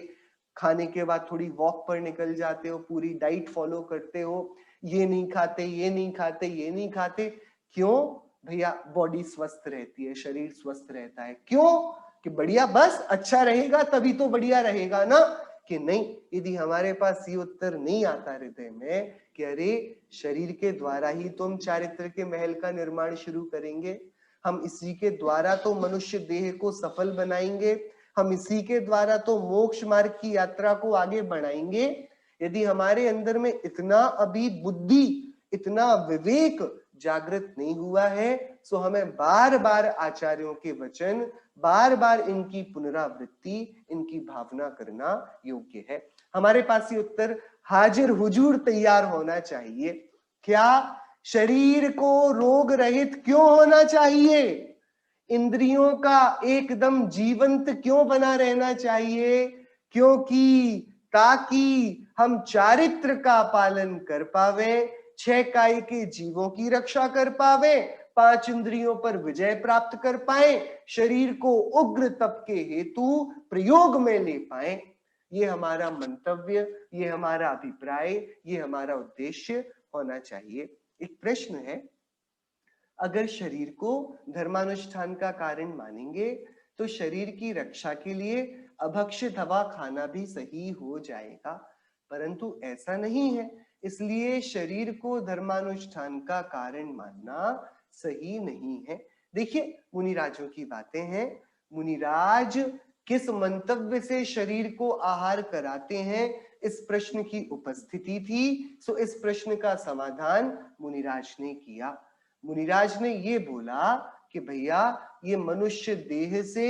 खाने के बाद थोड़ी वॉक पर निकल जाते हो, पूरी डाइट फॉलो करते हो, ये नहीं खाते, ये नहीं खाते, ये नहीं खाते, क्यों भैया? बॉडी स्वस्थ रहती है, शरीर स्वस्थ रहता है। क्यों? कि बढ़िया, बस अच्छा रहेगा तभी तो बढ़िया रहेगा ना, कि नहीं। यदि हमारे पास ये उत्तर नहीं आता हृदय में कि अरे शरीर के द्वारा ही तो हम चारित्र के महल का निर्माण शुरू करेंगे, हम इसी के द्वारा तो मनुष्य देह को सफल बनाएंगे, हम इसी के द्वारा तो मोक्ष मार्ग की यात्रा को आगे बढ़ाएंगे, यदि हमारे अंदर में इतना अभी बुद्धि, इतना विवेक जागृत नहीं हुआ है, सो हमें बार बार आचार्यों के वचन, बार बार इनकी पुनरावृत्ति, इनकी भावना करना योग्य है। हमारे पास ये उत्तर हाजिर हुजूर तैयार होना चाहिए। क्या शरीर को रोग रहित क्यों होना चाहिए? इंद्रियों का एकदम जीवंत क्यों बना रहना चाहिए? क्योंकि ताकि हम चारित्र का पालन कर पावे, 6 काय के जीवों की रक्षा कर पावे, 5 इंद्रियों पर विजय प्राप्त कर पाए, शरीर को उग्र तप के हेतु प्रयोग में ले पाए। ये हमारा मंतव्य, ये हमारा अभिप्राय, ये हमारा उद्देश्य होना चाहिए। एक प्रश्न है, अगर शरीर को धर्मानुष्ठान का कारण मानेंगे तो शरीर की रक्षा के लिए अभक्ष्य दवा खाना भी सही हो जाएगा, परंतु ऐसा नहीं है। इसलिए शरीर को धर्मानुष्ठान का कारण मानना सही नहीं है। देखिए, मुनिराजों की बातें हैं। मुनिराज किस मंतव्य से शरीर को आहार कराते हैं, इस प्रश्न की उपस्थिति थी, सो इस प्रश्न का समाधान मुनिराज ने किया। मुनिराज ने ये बोला कि भैया, ये मनुष्य देह से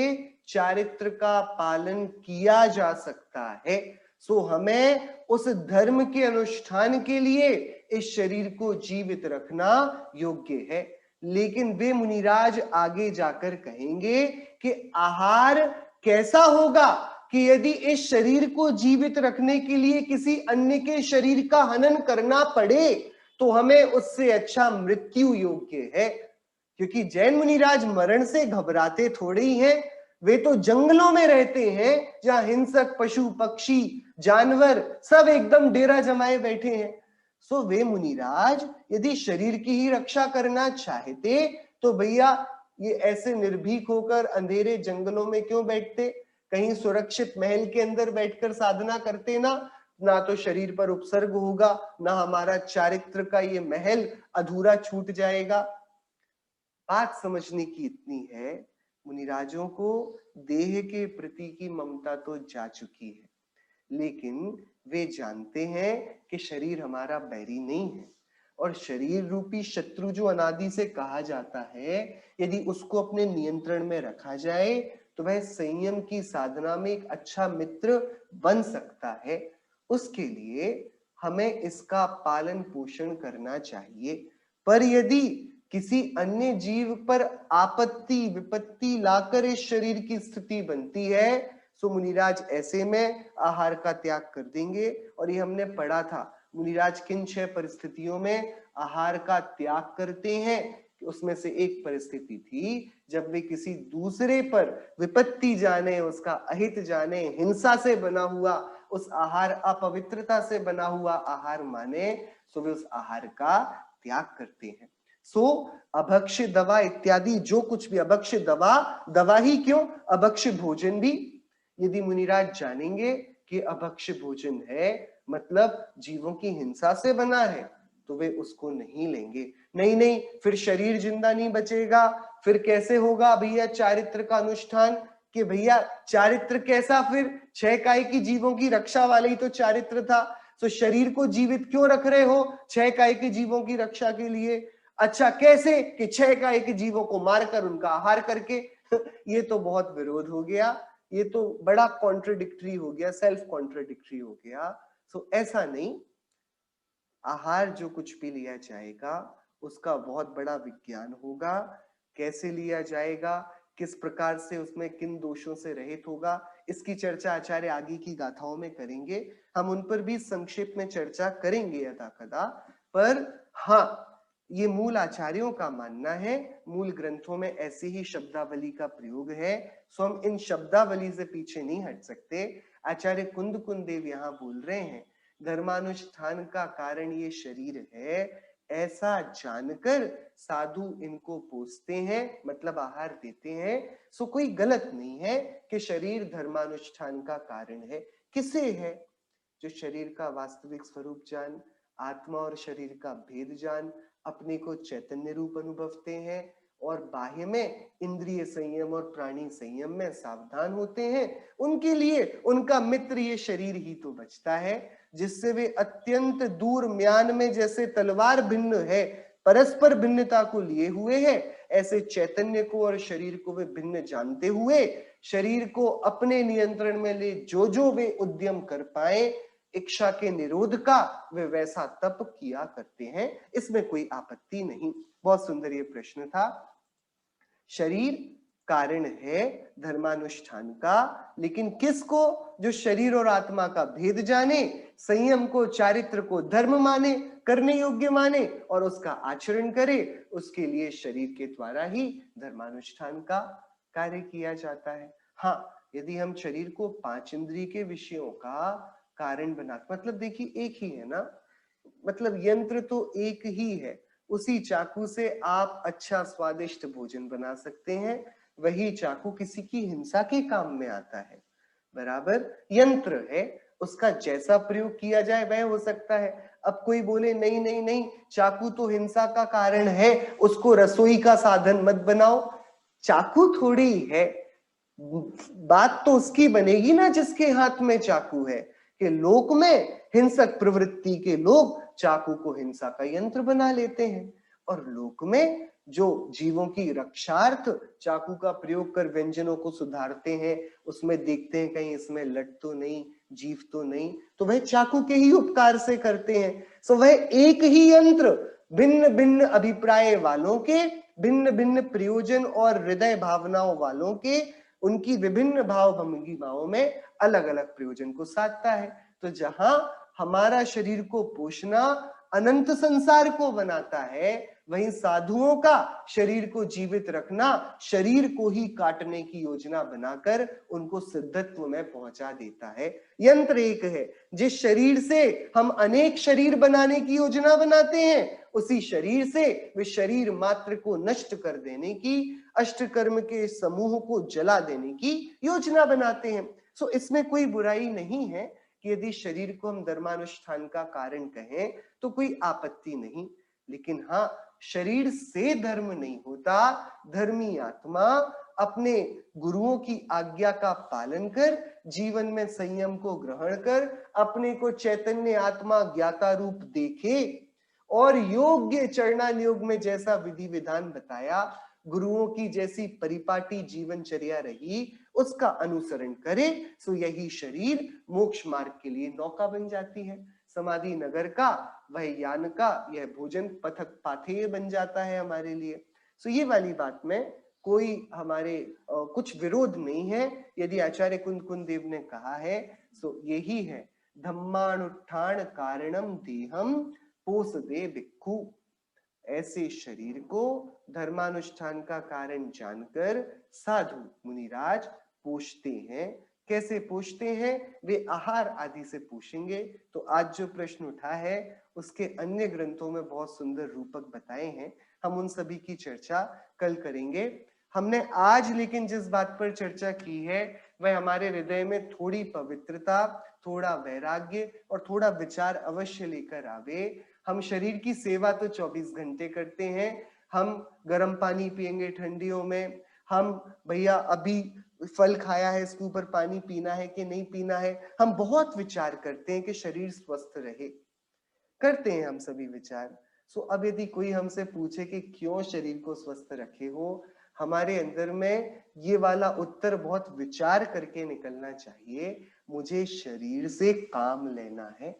चारित्र का पालन किया जा सकता है, सो हमें उस धर्म के अनुष्ठान के लिए इस शरीर को जीवित रखना योग्य है। लेकिन वे मुनिराज आगे जाकर कहेंगे कि आहार कैसा होगा कि यदि इस शरीर को जीवित रखने के लिए किसी अन्य के शरीर का हनन करना पड़े तो हमें उससे अच्छा मृत्यु योग्य है। क्योंकि जैन मुनिराज मरण से घबराते थोड़े ही हैं, वे तो जंगलों में रहते हैं जहां हिंसक पशु पक्षी जानवर सब एकदम डेरा जमाए बैठे हैं। सो वे मुनिराज यदि शरीर की ही रक्षा करना चाहते तो भैया ये ऐसे निर्भीक होकर अंधेरे जंगलों में क्यों बैठते, कहीं सुरक्षित महल के अंदर बैठकर साधना करते ना तो शरीर पर उपसर्ग होगा, ना हमारा चारित्र का ये महल अधूरा छूट जाएगा। बात समझने की इतनी है, मुनिराजों को देह के प्रति की ममता तो जा चुकी है, लेकिन वे जानते हैं कि शरीर हमारा बैरी नहीं है और शरीर रूपी शत्रु जो अनादि से कहा जाता है, यदि उसको अपने नियंत्रण में रखा जाए तो वह संयम की साधना में एक अच्छा मित्र बन सकता है। उसके लिए हमें इसका पालन पोषण करना चाहिए। पर यदि किसी अन्य जीव पर आपत्ति विपत्ति लाकर इस शरीर की स्थिति बनती है तो मुनिराज ऐसे में आहार का त्याग कर देंगे। और ये हमने पढ़ा था, मुनिराज किन 6 परिस्थितियों में आहार का त्याग करते हैं। उसमें से एक परिस्थिति थी जब वे किसी दूसरे पर विपत्ति जाने, उसका अहित जाने, हिंसा से बना हुआ उस आहार, अपवित्रता से बना हुआ आहार माने, सो वे उस आहार का त्याग करते हैं। सो अभक्ष्य दवा इत्यादि जो कुछ भी, अभक्ष्य दवा ही क्यों, अभक्ष्य भोजन भी यदि मुनिराज जानेंगे कि अभक्ष्य भोजन है मतलब जीवों की हिंसा से बना है तो वे उसको नहीं लेंगे। नहीं, फिर शरीर जिंदा नहीं बचेगा, फिर कैसे होगा भैया चारित्र का अनुष्ठान, कि भैया चारित्र कैसा, फिर 6 काय की जीवों की रक्षा वाले ही तो चारित्र था, तो शरीर को जीवित क्यों रख रहे हो 6 काय के जीवों की रक्षा के लिए। अच्छा कैसे, कि 6 काय के जीवों को मारकर उनका आहार करके ये तो बहुत विरोध हो गया, ये तो बड़ा कॉन्ट्रडिक्टरी हो गया, सेल्फ कॉन्ट्रडिक्टरी हो गया। सो ऐसा नहीं, आहार जो कुछ भी लिया जाएगा उसका बहुत बड़ा विज्ञान होगा, कैसे लिया जाएगा, किस प्रकार से उसमें किन दोषों से रहित होगा, इसकी चर्चा आचार्य आगे की गाथाओं में करेंगे, हम उन पर भी संक्षेप में चर्चा करेंगे यथा कदा। पर हाँ, ये मूल आचार्यों का मानना है, मूल ग्रंथों में ऐसी ही शब्दावली का प्रयोग है, सो हम इन शब्दावली से पीछे नहीं हट सकते। आचार्य कुंद देव यहाँ बोल रहे हैं धर्मानुष्ठान का कारण ये शरीर है, ऐसा जानकर साधु इनको पोसते हैं, मतलब आहार देते हैं। सो कोई गलत नहीं है कि शरीर धर्मानुष्ठान का कारण है। किसे है, जो शरीर का वास्तविक स्वरूप जान, आत्मा और शरीर का भेद जान, अपने को चैतन्य रूप अनुभवते हैं और बाह्य में इंद्रिय संयम और प्राणी संयम में सावधान होते हैं, उनके लिए उनका मित्र ये शरीर ही तो बचता है, जिससे वे अत्यंत दूर म्यान में जैसे तलवार भिन्न है, परस्पर भिन्नता को लिए हुए हैं, ऐसे चैतन्य को और शरीर को वे भिन्न जानते हुए शरीर को अपने नियंत्रण में ले जो वे उद्यम कर पाए इच्छा के निरोध का, वे वैसा तप किया करते हैं, इसमें कोई आपत्ति नहीं। बहुत सुंदर ये प्रश्न था। शरीर कारण है धर्मानुष्ठान का। लेकिन किसको? जो शरीर और आत्मा का भेद जाने, संयम को, चारित्र को धर्म माने, करने योग्य माने और उसका आचरण करे, उसके लिए शरीर के द्वारा ही धर्मानुष्ठान का कार्य किया जाता है। हाँ, यदि हम शरीर को 5 इंद्रिय के विषयों का कारण बनाते, मतलब देखिए एक ही है ना, मतलब यंत्र तो एक ही है। उसी चाकू से आप अच्छा स्वादिष्ट भोजन बना सकते हैं, वही चाकू किसी की हिंसा के काम में आता है। बराबर यंत्र है, उसका जैसा प्रयोग किया जाए वह हो सकता है। अब कोई बोले नहीं नहीं नहीं, चाकू तो हिंसा का कारण है, उसको रसोई का साधन मत बनाओ। चाकू थोड़ी है, बात तो उसकी बनेगी ना जिसके हाथ में चाकू है। कि लोक में हिंसक प्रवृत्ति के लोग चाकू को हिंसा का यंत्र बना लेते हैं, और लोक में जो जीवों की रक्षार्थ चाकू का प्रयोग कर व्यंजनों को सुधारते हैं, उसमें देखते हैं कहीं इसमें लट तो नहीं, जीव तो नहीं, तो वह चाकू के ही उपकार से करते हैं। सो वह एक ही यंत्र भिन्न भिन्न अभिप्राय वालों के, भिन्न भिन्न प्रयोजन और हृदय भावनाओं वालों के, उनकी विभिन्न भाव भंगिमाओं में अलग अलग प्रयोजन को साधता है। तो जहां हमारा शरीर को पोषना अनंत संसार को बनाता है, वहीं साधुओं का शरीर को जीवित रखना शरीर को ही काटने की योजना बनाकर उनको सिद्धत्व में पहुंचा देता है। यंत्र एक है, जिस शरीर से हम अनेक शरीर बनाने की योजना बनाते हैं, उसी शरीर से वे शरीर मात्र को नष्ट कर देने की, अष्टकर्म के समूह को जला देने की योजना बनाते हैं। सो इसमें कोई बुराई नहीं है कि यदि शरीर को हम धर्मानुष्ठान का कारण कहें तो कोई आपत्ति नहीं। लेकिन हाँ, शरीर से धर्म नहीं होता। धर्मी आत्मा अपने गुरुओं की आज्ञा का पालन कर, जीवन में संयम को ग्रहण कर, अपने को चैतन्य आत्मा ज्ञाता रूप देखे और योग्य चरणान योग में जैसा विधि विधान बताया, गुरुओं की जैसी परिपाटी जीवनचर्या रही, उसका अनुसरण करे, सो यही शरीर मोक्ष मार्ग के लिए नौका बन जाती है। समाधि नगर का, वह यान का यह भोजन पथक पाथेय बन जाता है हमारे लिए। सो ये वाली बात में कोई हमारे कुछ विरोध नहीं है। यदि आचार्य कुंद कुंद देव ने कहा है सो यही है, धम्मानुष्ठान कारणम देहम पोष दे भिक्खु। ऐसे शरीर को धर्मानुष्ठान का कारण जानकर साधु मुनिराज पोषते हैं। कैसे पोषते हैं वे आहार आदि से पोषेंगे। तो आज जो प्रश्न उठा है उसके अन्य ग्रंथों में बहुत सुंदर रूपक बताए हैं, हम उन सभी की चर्चा कल करेंगे। हमने आज लेकिन जिस बात पर चर्चा की है वह हमारे हृदय में थोड़ी पवित्रता, थोड़ा वैराग्य और थोड़ा विचार अवश्य लेकर आवे। हम शरीर की सेवा तो 24 घंटे करते हैं, हम गर्म पानी पिएंगे ठंडियों में, हम भैया अभी फल खाया है इसके ऊपर पानी पीना है कि नहीं पीना है, हम बहुत विचार करते हैं कि शरीर स्वस्थ रहे, करते हैं हम सभी विचार। सो अब यदि कोई हमसे पूछे कि क्यों शरीर को स्वस्थ रखे हो, हमारे अंदर में ये वाला उत्तर बहुत विचार करके निकलना चाहिए। मुझे शरीर से काम लेना है।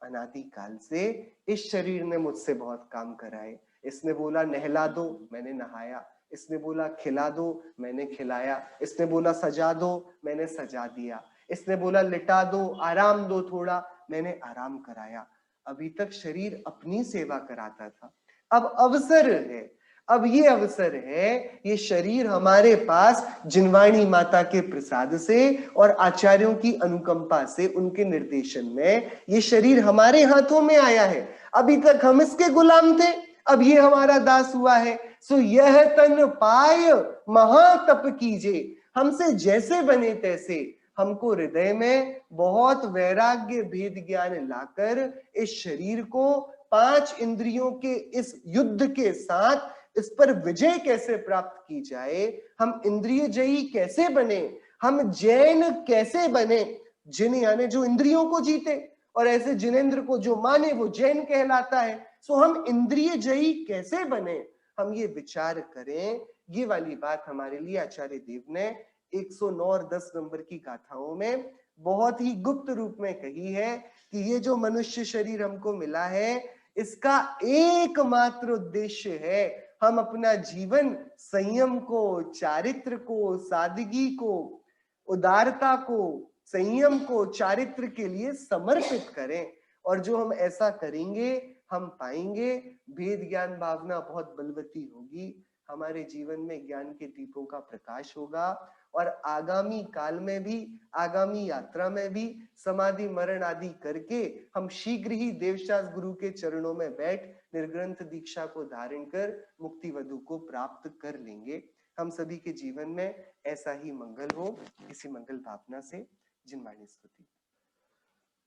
अनादि काल से इस शरीर ने मुझसे बहुत काम कराए। इसने बोला नहला दो, मैंने नहाया। इसने बोला खिला दो, मैंने खिलाया। इसने बोला सजा दो, मैंने सजा दिया। इसने बोला लिटा दो, आराम दो थोड़ा, मैंने आराम कराया। अभी तक शरीर अपनी सेवा कराता था, अब अवसर है, अब ये अवसर है, ये शरीर हमारे पास जिनवाणी माता के प्रसाद से और आचार्यों की अनुकंपा से, उनके निर्देशन में ये शरीर हमारे हाथों में आया है। अभी तक हम इसके गुलाम थे, अब ये हमारा दास हुआ है। सो यह तन पाय महातप कीजिए, हमसे जैसे बने तैसे हमको हृदय में बहुत वैराग्य भेद ज्ञान लाकर इस शरीर को 5 इंद्रियों के इस युद्ध के साथ इस पर विजय कैसे प्राप्त की जाए, हम इंद्रिय जयी कैसे बने, हम जैन कैसे बने। जिन यानी जो इंद्रियों को जीते, और ऐसे जिनेंद्र को जो माने वो जैन कहलाता है। सो हम इंद्रिय जयी कैसे बने, हम ये विचार करें। ये वाली बात हमारे लिए आचार्य देव ने 109 और 10 नंबर की गाथाओं में बहुत ही गुप्त रूप में कही है कि ये जो मनुष्य शरीर हमको मिला है, इसका एकमात्र उद्देश्य है हम अपना जीवन संयम को, चारित्र को, सादगी को, उदारता को, संयम को, चारित्र के लिए समर्पित करें। और जो हम ऐसा करेंगे, हम पाएंगे भेद ज्ञान भावना बहुत बलवती होगी, हमारे जीवन में ज्ञान के दीपों का प्रकाश होगा, और आगामी काल में भी, आगामी यात्रा में भी समाधि मरण आदि करके हम शीघ्र ही देवशास गुरु के चरणों में बैठ निर्ग्रंथ दीक्षा को धारण कर मुक्ति वधु को प्राप्त कर लेंगे। हम सभी के जीवन में ऐसा ही मंगल हो। इसी मंगल भावना से जिनवाणी स्तुति।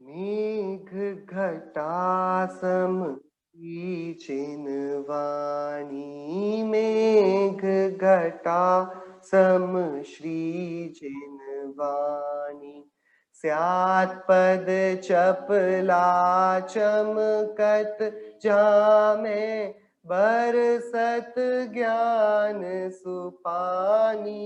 मेघ घटा सम जिनवाणी, मेघ घटा सम श्री जिनवाणी, स्यात् पद चपला चमकत जामे, बरसत ज्ञान सुपानी,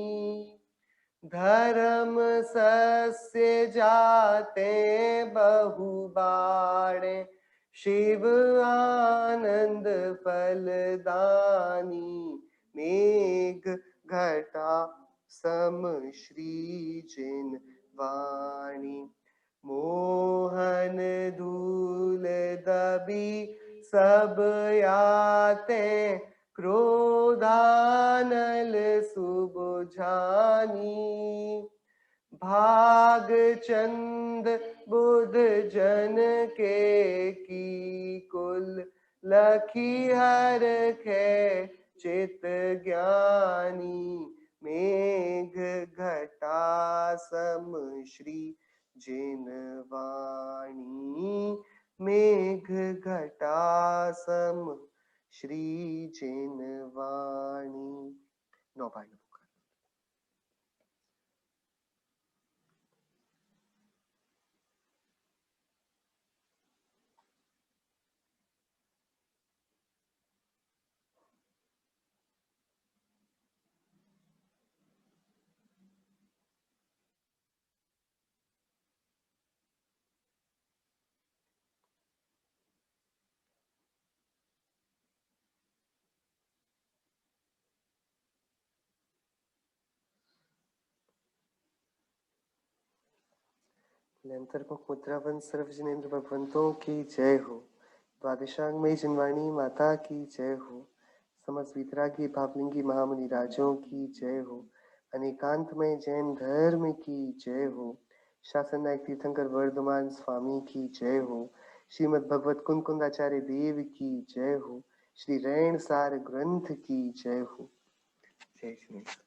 धर्म सस्य जाते बहु बाणे, शिव आनंद फलदानी, मेघ घटा सम श्री जिनवाणी, मोहन धूल दबी सब आते, क्रोधानल सुबुझानी, भाग चंद बुध जन के की कुल, लखी हर खे चित ज्ञानी, मेघ घटा सम श्री जिनवाणी, मेघ घटा सम श्री जिनवाणी। नौपाई। निरंतरमुख मुद्रावन सर्व जिनेन्द्र भगवंतों की जय हो। द्वादशांगमयी जिनवाणी माता की जय हो। समस्त वीतरागी भावलिंगी महामुनि राजों की जय हो। अनेकांतमय जैन धर्म की जय हो। शासन नायक तीर्थंकर वर्धमान स्वामी की जय हो। श्रीमद् भगवत कुंद आचार्य देव की जय हो। श्री रैण सार ग्रंथ की जय हो। जय श्री